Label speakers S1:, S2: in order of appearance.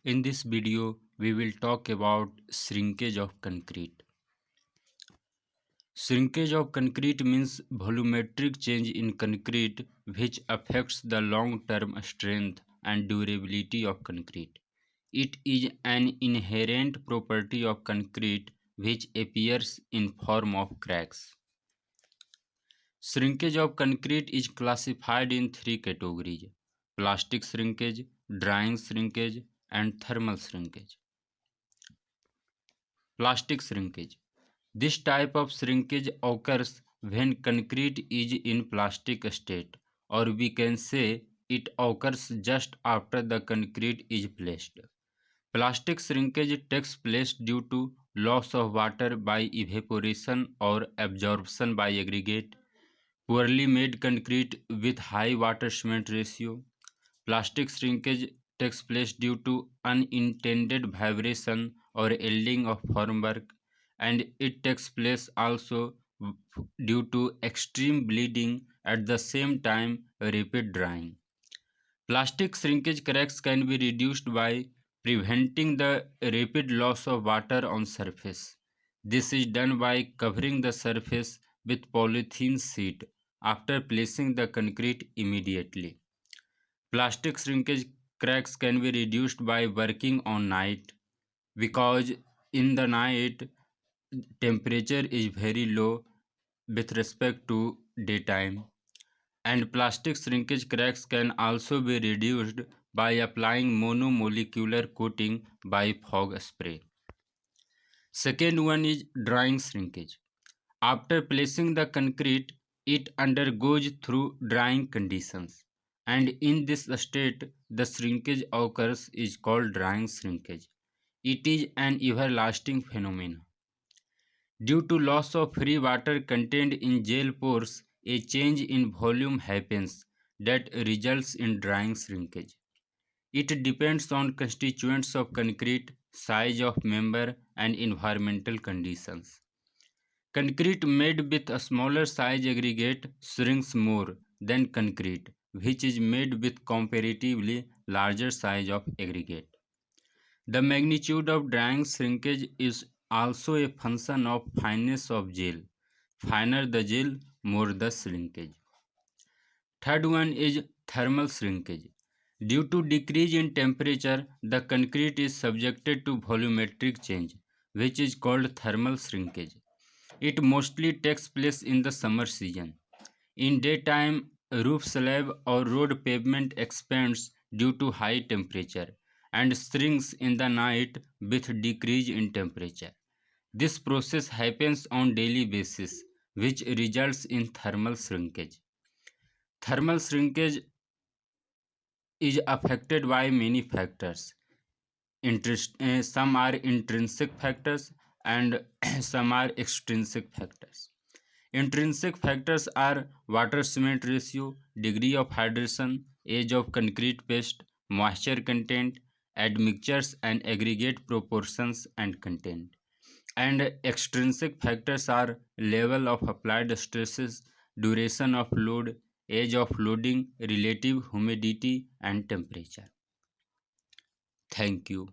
S1: In this video, we will talk about shrinkage of concrete. Shrinkage of concrete means volumetric change in concrete which affects the long-term strength and durability of concrete. It is an inherent property of concrete which appears in form of cracks. Shrinkage of concrete is classified in three categories: plastic shrinkage, drying shrinkage, and thermal shrinkage. Plastic shrinkage. This type of shrinkage occurs when concrete is in plastic state, or we can say it occurs just after the concrete is placed. Plastic shrinkage takes place due to loss of water by evaporation or absorption by aggregate, poorly made concrete with high water cement ratio. Plastic shrinkage takes place due to unintended vibration or yielding of formwork, and it takes place also due to extreme bleeding at the same time rapid drying. Plastic shrinkage cracks can be reduced by preventing the rapid loss of water on surface. This is done by covering the surface with polythene sheet after placing the concrete immediately. Plastic shrinkage cracks can be reduced by working on night, because in the night temperature is very low with respect to daytime, and plastic shrinkage cracks can also be reduced by applying monomolecular coating by fog spray. Second one is drying shrinkage. After placing the concrete, it undergoes through drying conditions, and in this state, the shrinkage occurs is called drying shrinkage. It is an everlasting phenomenon. Due to loss of free water contained in gel pores, a change in volume happens that results in drying shrinkage. It depends on constituents of concrete, size of member, and environmental conditions. Concrete made with a smaller size aggregate shrinks more than concrete which is made with comparatively larger size of aggregate. The magnitude of drying shrinkage is also a function of fineness of gel. Finer the gel, more the shrinkage. Third one is thermal shrinkage. Due to decrease in temperature, the concrete is subjected to volumetric change, which is called thermal shrinkage. It mostly takes place in the summer season. In daytime, roof slab or road pavement expands due to high temperature and shrinks in the night with decrease in temperature. This process happens on daily basis, which results in thermal shrinkage. Thermal shrinkage is affected by many factors. Some are intrinsic factors and some are extrinsic factors. Intrinsic factors are water cement ratio, degree of hydration, age of concrete paste, moisture content, admixtures and aggregate proportions and content. And extrinsic factors are level of applied stresses, duration of load, age of loading, relative humidity and temperature. Thank you.